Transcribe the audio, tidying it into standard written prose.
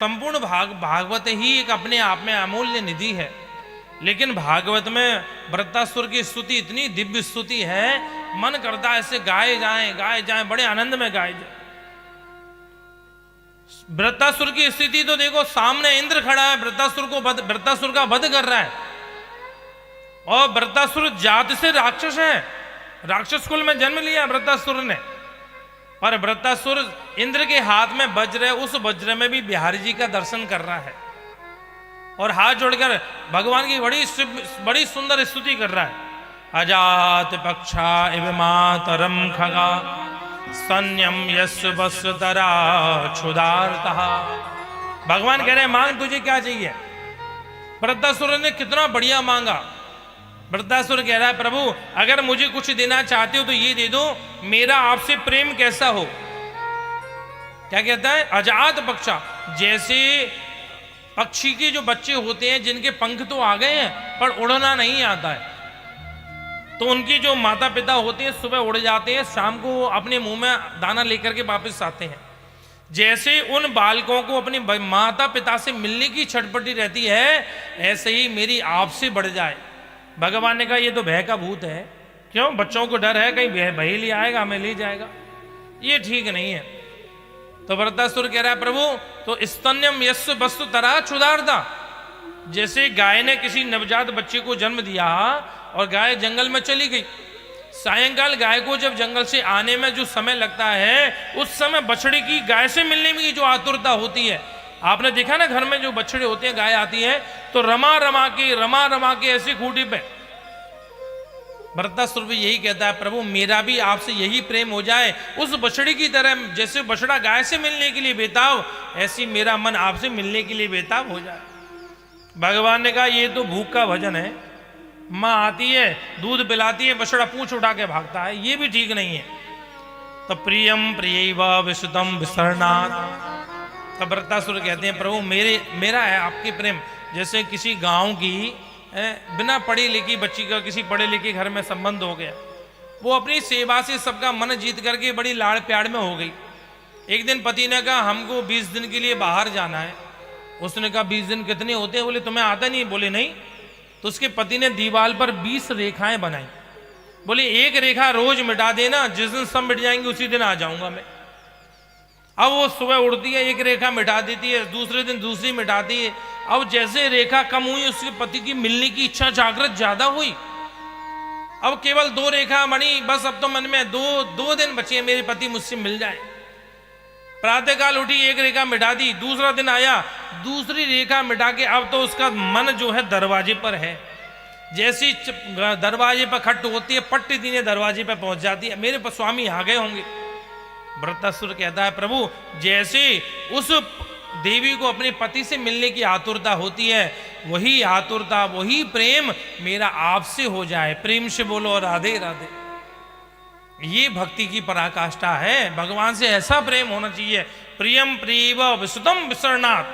संपूर्ण भागवत ही एक अपने आप में अमूल्य निधि है। लेकिन भागवत में वृत्तासुर की स्तुति इतनी दिव्य स्तुति है, मन करता है ऐसे गाए जाएं, बड़े आनंद में गाए जाए। वृत्तासुर की स्थिति तो देखो, सामने इंद्र खड़ा है, वृत्तासुर का वध कर रहा है। और वृत्तासुर जात से राक्षस है, राक्षस कुल में जन्म लिया वृत्तासुर ने। पर वृत्तासुर इंद्र के हाथ में वज्र है, उस वज्र में भी बिहारी जी का दर्शन कर रहा है और हाथ जोड़कर भगवान की बड़ी सुंदर स्तुति कर रहा है। अजात पक्षा इव मातरम खगा स्तन्यम यस्य वस्त्रतरा क्षुधार्तः। भगवान कह रहे हैं मांग, तुझे क्या चाहिए। वृत्तासुर ने कितना बढ़िया मांगा। वृत्तासुर कह रहा है प्रभु अगर मुझे कुछ देना चाहते हो तो ये दे दो, मेरा आपसे प्रेम कैसा हो। क्या कहता है, अजात पक्षा, जैसे पक्षी के जो बच्चे होते हैं जिनके पंख तो आ गए हैं पर उड़ना नहीं आता है, तो उनके जो माता पिता होते हैं सुबह उड़ जाते हैं, शाम को अपने मुंह में दाना लेकर के वापस आते हैं। जैसे उन बालकों को अपने माता पिता से मिलने की छटपटी रहती है, ऐसे ही मेरी आपसे बढ़ जाए। भगवान ने कहा ये तो भय का भूत है, क्यों, बच्चों को डर है कहीं भय ले आएगा, हमें ले जाएगा, ये ठीक नहीं है। तो वृत्तासुर कह रहा है प्रभु तो स्तन्यम यस्य वस्तु तरा क्षुधार्ता, जैसे गाय ने किसी नवजात बच्चे को जन्म दिया और गाय जंगल में चली गई, सायंकाल गाय को जब जंगल से आने में जो समय लगता है, उस समय बछड़े की गाय से मिलने में जो आतुरता होती है, आपने देखा ना घर में जो बछड़े होते हैं, गाय आती है तो रमा रमा के ऐसे खूंटी पे। वृत्तासुर भी यही कहता है प्रभु मेरा भी आपसे यही प्रेम हो जाए, उस बछड़े की तरह, जैसे बछड़ा गाय से मिलने के लिए बेताब, ऐसी मेरा मन आपसे मिलने के लिए बेताब हो जाए। भगवान ने कहा ये तो भूख का भजन है, माँ आती है दूध पिलाती है, बछड़ा पूंछ उठा के भागता है, ये भी ठीक नहीं है। तो प्रियम प्रियैव विशुद्धम विसरणात्। तब वृत्तासुर कहते हैं प्रभु मेरा है आपके प्रेम, जैसे किसी गांव की बिना पढ़ी लिखी बच्ची का किसी पढ़े लिखे घर में संबंध हो गया, वो अपनी सेवा से सबका मन जीत करके बड़ी लाड़ प्यार में हो गई। एक दिन पति ने कहा हमको 20 दिन के लिए बाहर जाना है। उसने कहा 20 दिन कितने होते हैं, बोले तुम्हें आता नहीं, बोले नहीं। तो उसके पति ने दीवार पर 20 रेखाएं बनाई, बोले एक रेखा रोज मिटा देना, जिस दिन सब मिट जाएंगे उसी दिन आ जाऊंगा मैं। अब वो सुबह उड़ती है, एक रेखा मिटा देती है, दूसरे दिन दूसरी मिटाती है। अब जैसे रेखा कम हुई, उसके पति की मिलने की इच्छा जागृत ज्यादा हुई। अब केवल 2 रेखा बनी, बस अब तो मन में दो दिन बचे, मेरे पति मुझसे मिल जाए। प्रातःकाल उठी, एक रेखा मिटा दी, दूसरा दिन आया, दूसरी रेखा मिटा के अब तो उसका मन जो है दरवाजे पर है। जैसी दरवाजे पर खट होती है, पट्टी दीने दरवाजे पर पहुंच जाती है, मेरे स्वामी आ गए होंगे। वृत्तासुर कहता है प्रभु जैसे उस देवी को अपने पति से मिलने की आतुरता होती है, वही आतुरता वही प्रेम मेरा आपसे हो जाए। प्रेम से बोलो राधे राधे। ये भक्ति की पराकाष्ठा है, भगवान से ऐसा प्रेम होना चाहिए। प्रियम प्रियैव विशुद्धम विसरणात्।